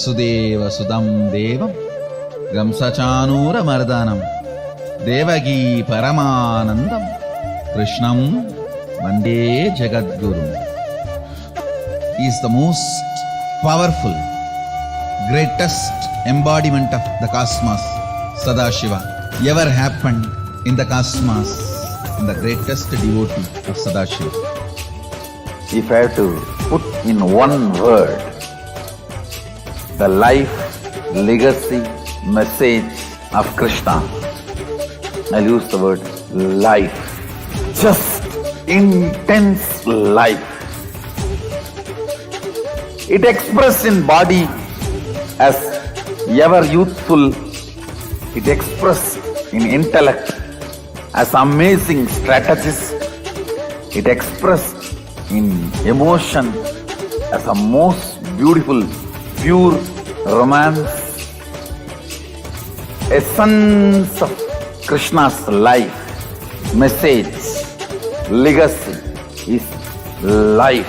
Vasudeva Sudam Devam Gamsachanura Mardanam Devagi Paramanandam Krishnam Vande Jagadguru. He is the most powerful, greatest embodiment of the cosmos, Sadashiva, ever happened in the cosmos, and the greatest devotee of Sadashiva. If I have to put in one word the life, legacy, message of Krishna, I'll use the word life. Just intense life. It expressed in body as ever youthful. It expressed in intellect as amazing strategist. It expressed in emotion as a most beautiful, pure romance. Essence of Krishna's life, message, legacy is life,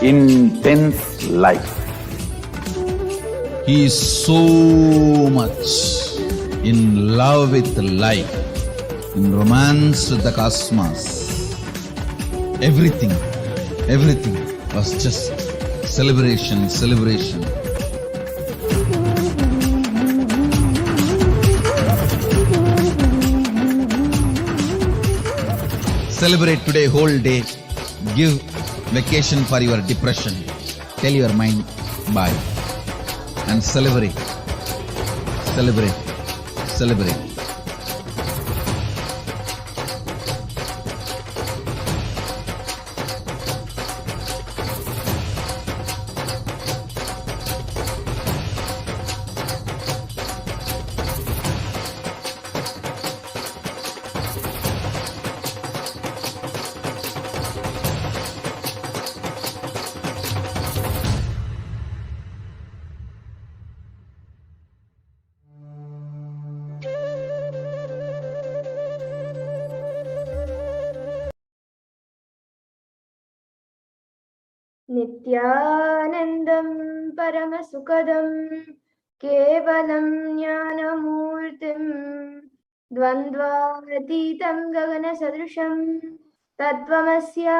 intense life. He is so much in love with life, in romance with the cosmos. Everything was just celebration. Celebrate today whole day. Give vacation for your depression. Tell your mind bye. And celebrate. Nithyanandam Paramasukadam Kevalam Jnanamurtim Dvandvatitam Gagana Sadrusham Tattvamasya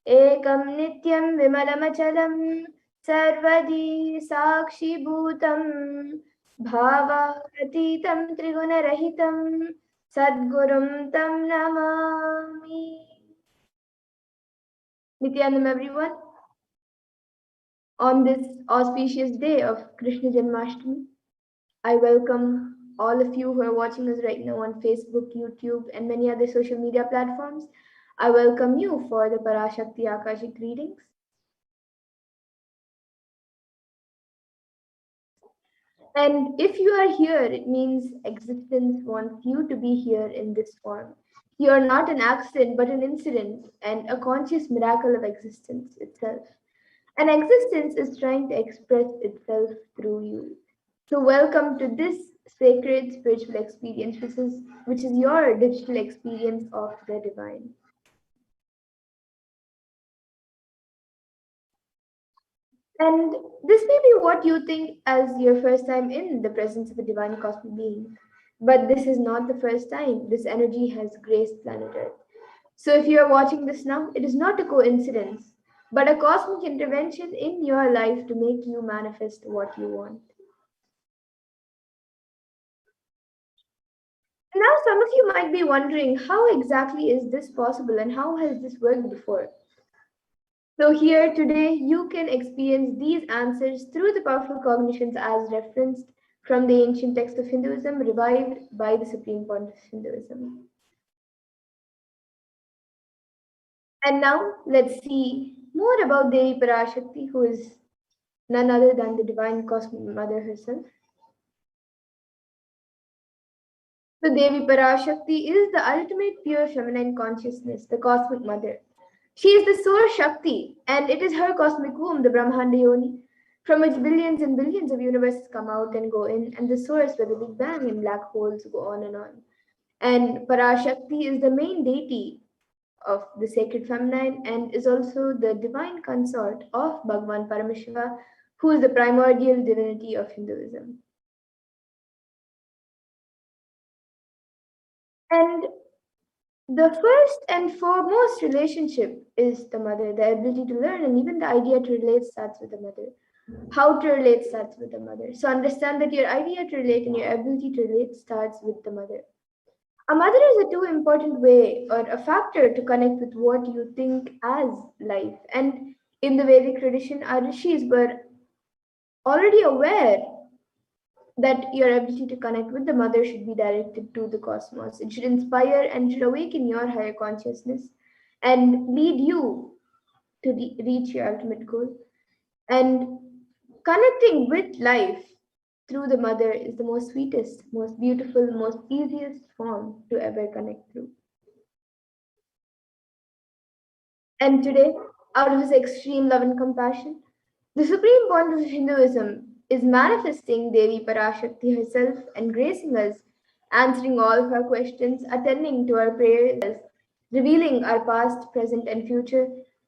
Ekam Nityam Vimalamachalam Sarvadi Sakshi Bhutam Bhavatitam Trigunarahitam Sadgurum Tam Namami. Nithyanandam, everyone. On this auspicious day of Krishna Janmashtami, I welcome all of you who are watching us right now on Facebook, YouTube, and many other social media platforms. I welcome you for the Parashakti Akashic readings. And if you are here, it means existence wants you to be here in this form. You are not an accident, but an incident and a conscious miracle of existence itself. And existence is trying to express itself through you. So welcome to this sacred spiritual experience, which is your digital experience of the divine. And this may be what you think as your first time in the presence of a divine cosmic being. But this is not the first time this energy has graced planet Earth. So if you are watching this now, it is not a coincidence, but a cosmic intervention in your life to make you manifest what you want. Now some of you might be wondering, how exactly is this possible and how has this worked before? So here today, you can experience these answers through the powerful cognitions as referenced from the ancient text of Hinduism, revived by the Supreme Pontiff of Hinduism. And now let's see more about Devi Parashakti, who is none other than the divine cosmic mother herself. So Devi Parashakti is the ultimate pure feminine consciousness, the cosmic mother. She is the source Shakti, and it is her cosmic womb, the Brahmanda Yoni, from which billions and billions of universes come out and go in, and the source where the Big Bang and black holes go on. And Parashakti is the main deity of the sacred feminine and is also the divine consort of Bhagavan Paramashiva, who is the primordial divinity of Hinduism. And the first and foremost relationship is the mother, the ability to learn, and even the idea to relate starts with the mother. How to relate starts with the mother. So understand that your idea to relate and your ability to relate starts with the mother. A mother is a too important way or a factor to connect with what you think as life. And in the Vedic tradition, our rishis were already aware that your ability to connect with the mother should be directed to the cosmos. It should inspire and should awaken your higher consciousness and lead you to reach your ultimate goal. And connecting with life through the mother is the most sweetest, most beautiful, most easiest form to ever connect through. And today, out of his extreme love and compassion, the supreme point of Hinduism is manifesting Devi Parashakti herself and gracing us, answering all of our questions, attending to our prayers, revealing our past, present, and future,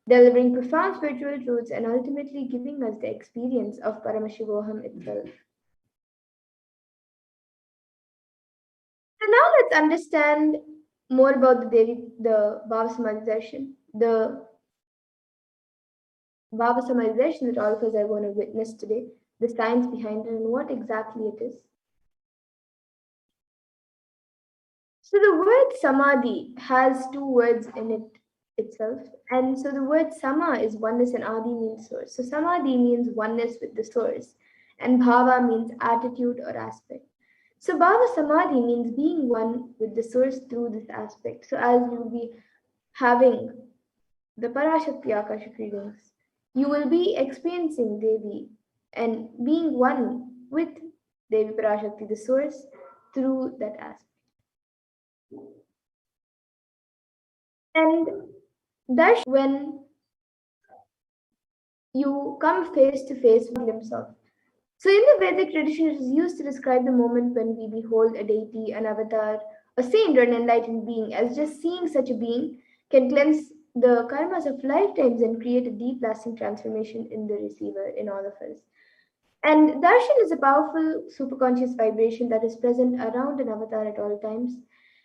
delivering profound spiritual truths, and ultimately giving us the experience of Paramashivoham itself. So now let's understand more about the Bhava Samadhi darshan, the Bhava Samadhi darshan that all of us are going to witness today, the science behind it, and what exactly it is. So the word samadhi has two words in it itself. And so the word sama is oneness and adi means source. So samadhi means oneness with the source and bhava means attitude or aspect. So bhava samadhi means being one with the source through this aspect. So as you will be having the Parashakti Akashic readings, you will be experiencing Devi and being one with Devi Parashakti, the source, through that aspect. And that's when you come face to face with a glimpse of. So in the Vedic tradition, it is used to describe the moment when we behold a deity, an avatar, a saint, or an enlightened being, as just seeing such a being can cleanse the karmas of lifetimes and create a deep lasting transformation in the receiver, in all of us. And darshan is a powerful superconscious vibration that is present around an avatar at all times.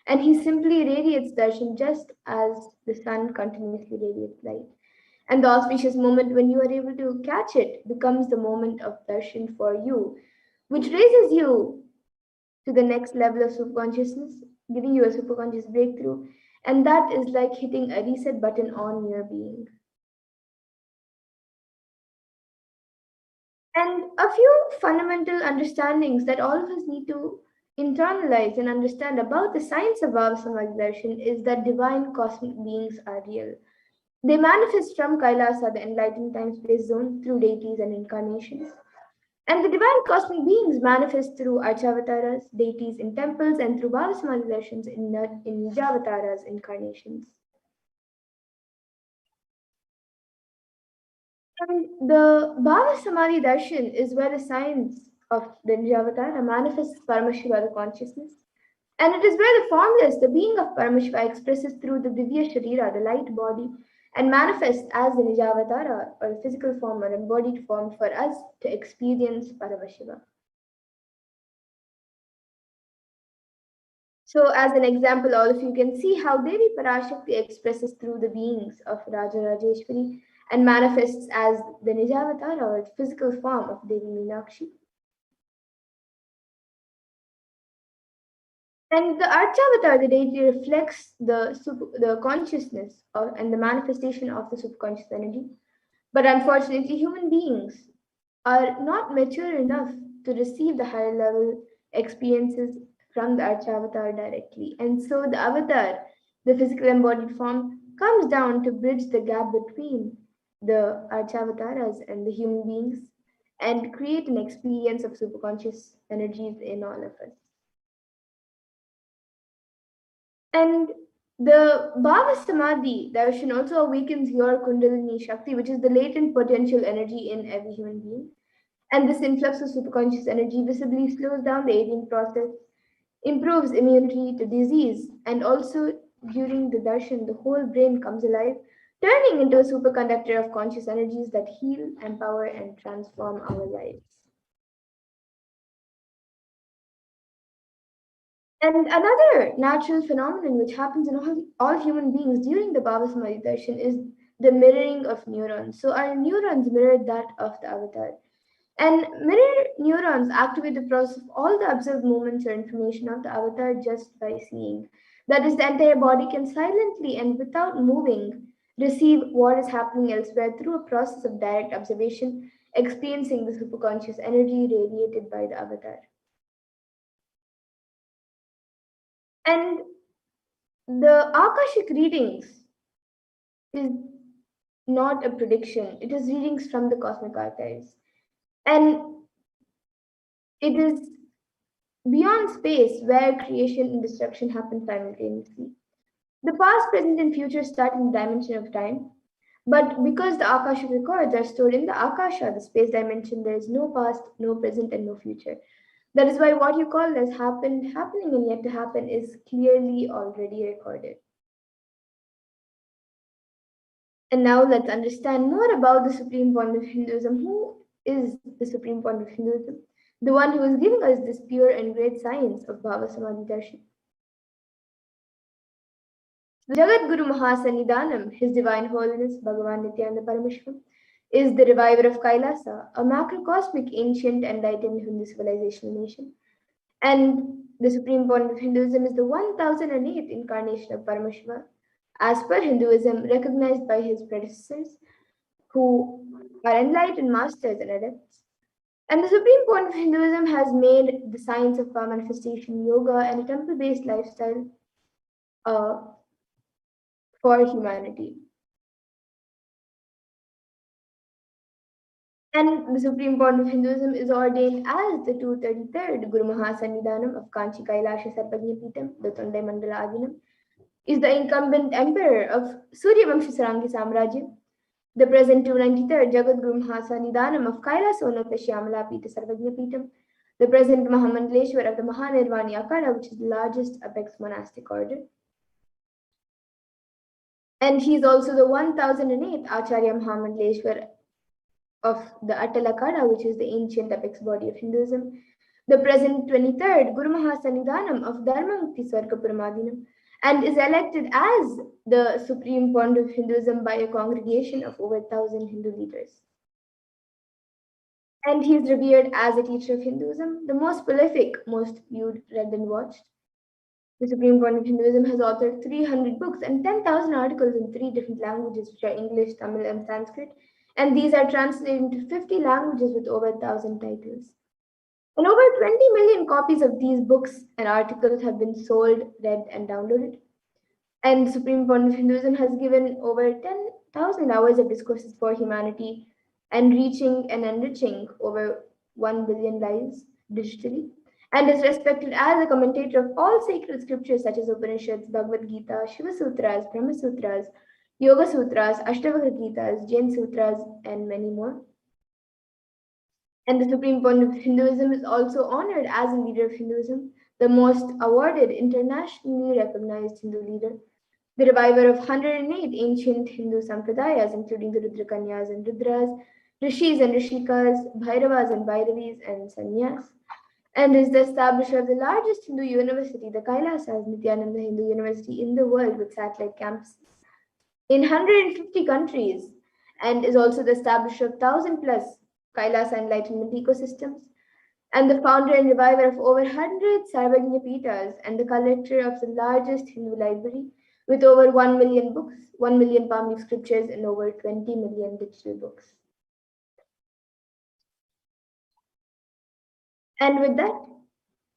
And he simply radiates darshan just as the sun continuously radiates light. And the auspicious moment when you are able to catch it becomes the moment of darshan for you, which raises you to the next level of superconsciousness, giving you a superconscious breakthrough. And that is like hitting a reset button on your being. And a few fundamental understandings that all of us need to internalize and understand about the science of Bhava Samadhi Darshan is that divine cosmic beings are real. They manifest from Kailasa, the enlightened time-space zone, through deities and incarnations. And the divine cosmic beings manifest through Archavataras, deities in temples, and through Bhava Samadhi Darshans in Nijavataras, incarnations. And the Bhava Samadhi Darshan is where the science of the Nijavatara manifests Paramashiva, the consciousness. And it is where the formless, the being of Paramashiva, expresses through the Divya Sharira, the light body, and manifests as the Nijavatara, or the physical form or embodied form for us to experience Paramashiva. So as an example, all of you can see how Devi Parashakti expresses through the beings of Raja Rajeshwari and manifests as the Nijavatara, or the physical form of Devi Meenakshi. And the Archavatar, the deity, reflects the consciousness and the manifestation of the subconscious energy. But unfortunately, human beings are not mature enough to receive the higher level experiences from the Archavatar directly. And so the avatar, the physical embodied form, comes down to bridge the gap between the Archavataras and the human beings and create an experience of superconscious energies in all of us. And the Bhava Samadhi darshan also awakens your Kundalini Shakti, which is the latent potential energy in every human being. And this influx of superconscious energy visibly slows down the aging process, improves immunity to disease, and also during the darshan, the whole brain comes alive turning into a superconductor of conscious energies that heal, empower, and transform our lives. And another natural phenomenon which happens in all human beings during the Baba Samadhi darshan is the mirroring of neurons. So our neurons mirror that of the avatar. And mirror neurons activate the process of all the observed movements or information of the avatar just by seeing. That is, the entire body can silently and without moving receive what is happening elsewhere through a process of direct observation, experiencing the superconscious energy radiated by the avatar. And the Akashic readings is not a prediction, it is readings from the cosmic archives. And it is beyond space where creation and destruction happen simultaneously. The past, present, and future start in the dimension of time, but because the Akashic records are stored in the Akasha, the space dimension, there is no past, no present, and no future. That is why what you call as happened, happening, and yet to happen is clearly already recorded. And now let's understand more about the Supreme Point of Hinduism. Who is the Supreme Point of Hinduism? The one who is giving us this pure and great science of Bhava Samadhi Darshan. Jagat Guru Mahasannidhanam, His Divine Holiness Bhagavan Nithyananda Paramashivam, is the reviver of Kailasa, a macrocosmic, ancient, enlightened Hindu civilizational nation. And the Supreme Point of Hinduism is the 1008th incarnation of Paramashiva, as per Hinduism, recognized by his predecessors, who are enlightened masters and adepts. And the Supreme Point of Hinduism has made the science of power manifestation, yoga, and a temple-based lifestyle for humanity. And the Supreme Point of Hinduism is ordained as the 233rd Guru Mahasannidhanam of Kanchi Kailasha Sarvagnya Peetham, the Tondai Mandala Adinam, is the incumbent emperor of Suryavamsha Sarangi Samrajya, the present 293rd Jagat Guru Mahasannidhanam of Kailasonata Shyamala Peetha Sarvagnya Peetham, the present Mahamandaleshwar of the Mahanirvani Akara, which is the largest apex monastic order. And he is also the 1008th Acharya Mahamandaleshwar of the Atal Akara, which is the ancient apex body of Hinduism, the present 23rd Guru Mahasannidhanam of Dharmamukti Swargapuramadinam, and is elected as the Supreme Point of Hinduism by a congregation of over 1,000 Hindu leaders. And he is revered as a teacher of Hinduism, the most prolific, most viewed, read, and watched. The Supreme Point of Hinduism has authored 300 books and 10,000 articles in 3 different languages, which are English, Tamil, and Sanskrit. And these are translated into 50 languages with over 1,000 titles. And over 20 million copies of these books and articles have been sold, read, and downloaded. And the Supreme Point of Hinduism has given over 10,000 hours of discourses for humanity and reaching and enriching over 1 billion lives digitally, and is respected as a commentator of all sacred scriptures such as Upanishads, Bhagavad Gita, Shiva Sutras, Brahma Sutras, Yoga Sutras, Ashtavakra Gitas, Jain Sutras, and many more. And the Supreme Point of Hinduism is also honored as a leader of Hinduism, the most awarded internationally recognized Hindu leader, the reviver of 108 ancient Hindu sampradayas, including the Rudrakanyas and Rudras, Rishis and Rishikas, Bhairavas and Bhairavis, and Sannyas, and is the establisher of the largest Hindu university, the Kailasas Nithyananda Hindu University in the world, with satellite campuses in 150 countries, and is also the establisher of 1,000 plus Kailasa enlightenment ecosystems, and the founder and reviver of over 100 Sarvagnya Peethas, and the collector of the largest Hindu library with over 1 million books, 1 million palm leaf scriptures, and over 20 million digital books. And with that,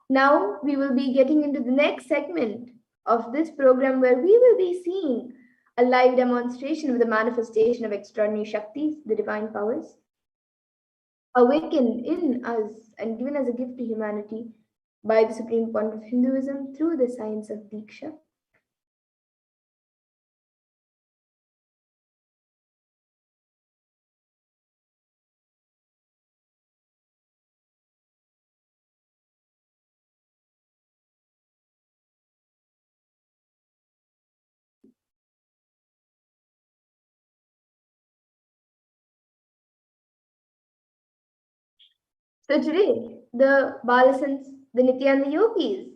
now we will be getting into the next segment of this program, where we will be seeing a live demonstration of the manifestation of extraordinary Shaktis, the divine powers, awakened in us and given as a gift to humanity by the Supreme Point of Hinduism through the science of Diksha. So today, the Balasants, the Nityananda yogis,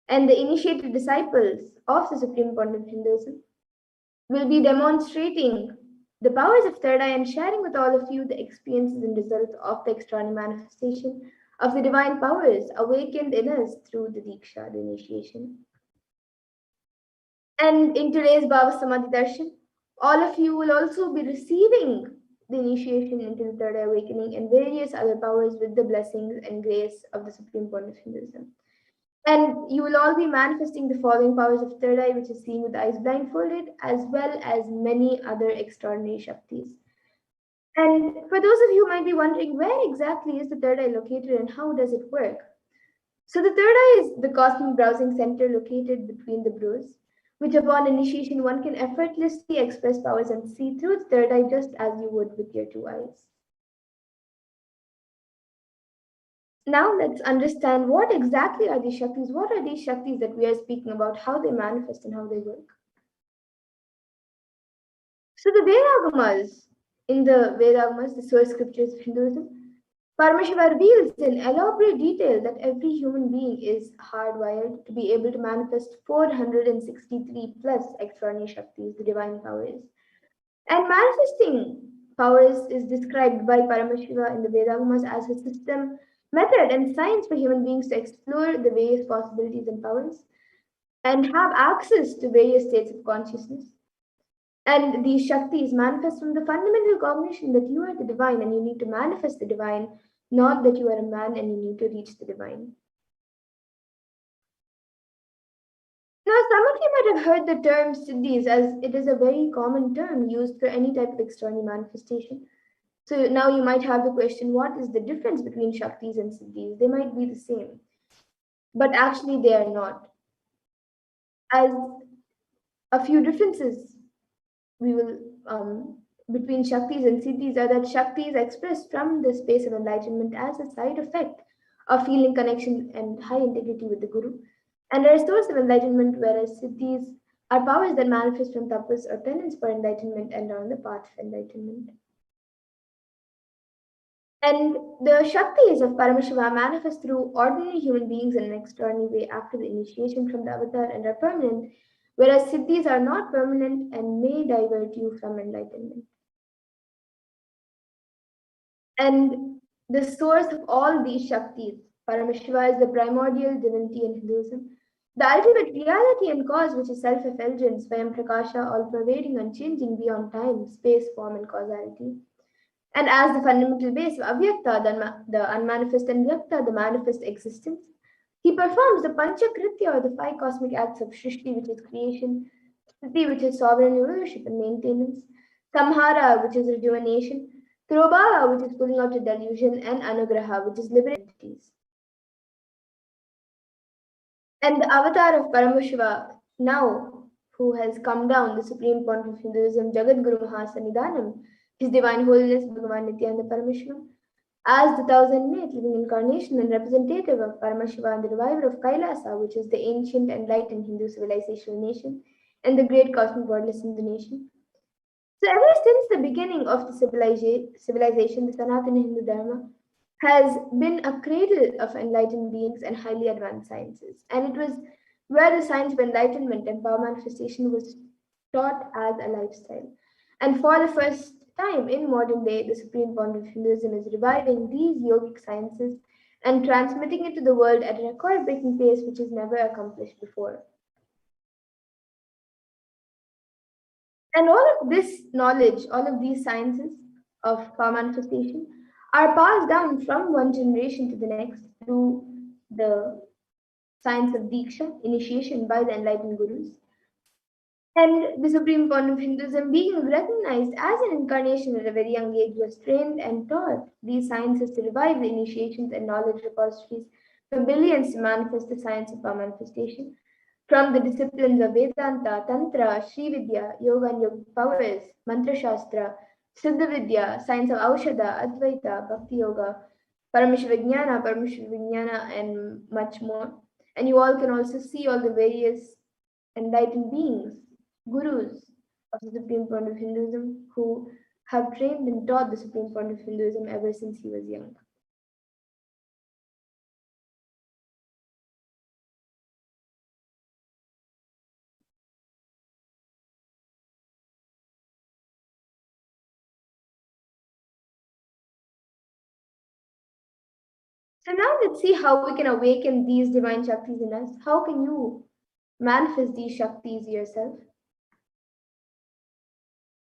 and the initiated disciples of the Supreme Pontiff Hinduism will be demonstrating the powers of third eye and sharing with all of you the experiences and results of the extraordinary manifestation of the divine powers awakened in us through the Diksha, the initiation. And in today's Bhava Samadhi Darshan, all of you will also be receiving the initiation into the third eye awakening and various other powers with the blessings and grace of the Supreme Pontiff Hinduism. And you will all be manifesting the following powers of third eye, which is seen with the eyes blindfolded, as well as many other extraordinary Shaktis. And for those of you who might be wondering, where exactly is the third eye located and how does it work? So the third eye is the cosmic browsing center located between the brows, which upon initiation one can effortlessly express powers and see through the third eye just as you would with your two eyes. Now let's understand what exactly are these Shaktis, what are these Shaktis that we are speaking about, how they manifest and how they work. So the Vedagamas, in the Vedagamas, the source scriptures of Hinduism, Paramashiva reveals in elaborate detail that every human being is hardwired to be able to manifest 463 plus extraordinary Shaktis, the divine powers. And manifesting powers is described by Paramashiva in the Vedagamas as a system, method, and science for human beings to explore the various possibilities and powers and have access to various states of consciousness. And these Shaktis manifest from the fundamental cognition that you are the divine and you need to manifest the divine, not that you are a man and you need to reach the divine. Now, some of you might have heard the term Siddhis, as it is a very common term used for any type of external manifestation. So now you might have the question, what is the difference between Shaktis and Siddhis? They might be the same, but actually they are not. As a few differences we will between Shaktis and Siddhis are that Shakti is expressed from the space of enlightenment as a side effect of feeling connection and high integrity with the Guru, and are a source of enlightenment, whereas Siddhis are powers that manifest from tapas or penance for enlightenment and are on the path of enlightenment. And the Shaktis of Paramashiva manifest through ordinary human beings in an extraordinary way after the initiation from the avatar and are permanent, whereas Siddhis are not permanent and may divert you from enlightenment. And the source of all these Shaktis, Paramashiva, is the primordial divinity in Hinduism, the ultimate reality and cause, which is self-effulgence, Swayam Prakasha, all-pervading, unchanging beyond time, space, form, and causality. And as the fundamental base of Avyakta, the unmanifest, and Vyakta, the manifest existence, he performs the Panchakritya, or the five cosmic acts of Shrishti, which is creation, Sthiti, which is sovereign rulership and maintenance, Samhara, which is rejuvenation, Tirobala, which is pulling out a delusion, and Anugraha, which is liberating entities. And the avatar of Paramashiva, now who has come down, the Supreme Pontiff of Hinduism, Jagat Guru Mahasannidhanam, His Divine Holiness Bhagavan Nithyananda Paramashivam, as the thousand-mate living incarnation and representative of Paramashiva and the reviver of Kailasa, which is the ancient enlightened Hindu civilizational nation and the great cosmic wordless Hindu nation. So ever since the beginning of the civilization, the Sanatana Hindu Dharma has been a cradle of enlightened beings and highly advanced sciences. And it was where the science of enlightenment and power manifestation was taught as a lifestyle. And for the first time in modern day, the Supreme Pontiff of Hinduism is reviving these yogic sciences and transmitting it to the world at a record-breaking pace which is never accomplished before. And all of this knowledge, all of these sciences of power manifestation are passed down from one generation to the next through the science of Diksha, initiation by the enlightened gurus. And the Supreme Pontiff of Hinduism, being recognized as an incarnation at a very young age, was trained and taught these sciences to revive the initiations and knowledge repositories for billions to manifest the science of power manifestation. From the disciplines of Vedanta, Tantra, Srividya, Yoga and Yogic powers, Mantra Shastra, Siddha Vidya, science of Aushadha, Advaita, Bhakti Yoga, Paramashivoham, and much more. And you all can also see all the various enlightened beings, gurus of the Supreme Pontiff of Hinduism, who have trained and taught the Supreme Pontiff of Hinduism ever since he was young. So now let's see how we can awaken these divine Shaktis in us. How can you manifest these Shaktis yourself?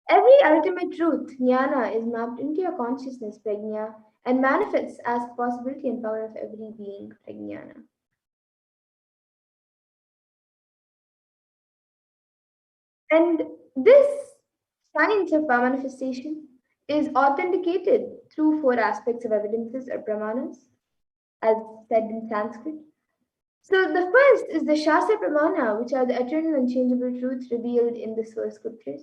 Every ultimate truth, jnana, is mapped into your consciousness, prajna, and manifests as the possibility and power of every being, prajnana. And this science of manifestation is authenticated through four aspects of evidences or pramanas, as said in Sanskrit. So the first is the Shastra Pramana, which are the eternal and changeable truths revealed in the source scriptures.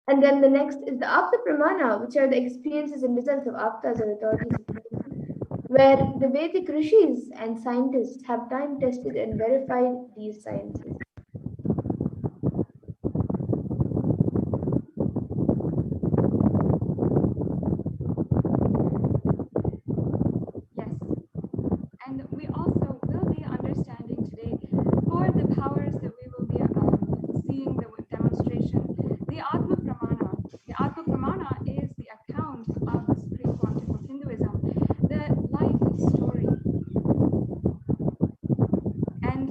And then the next is the Apta Pramana, which are the experiences and results of Aptas or authorities of Hinduism, where the Vedic rishis and scientists have time tested and verified these sciences. Yes. And we also will be understanding today for the powers that we will be seeing the demonstration, the Atma Pramana. The Atma Pramana is the account of the Supreme Pontiff of Hinduism, the life story. And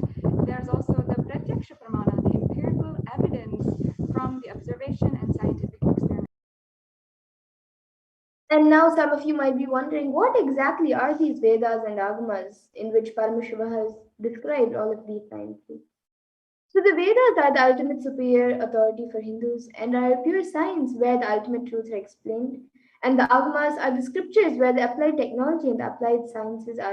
there's also the Pratyaksha Pramana, the empirical evidence from the observation and scientific experiment. And now some of you might be wondering, what exactly are these Vedas and Agamas in which Paramashiva has described all of these sciences? So the Vedas are the ultimate superior authority for Hindus and are pure science where the ultimate truths are explained. And the Agamas are the scriptures where the applied technology and the applied sciences are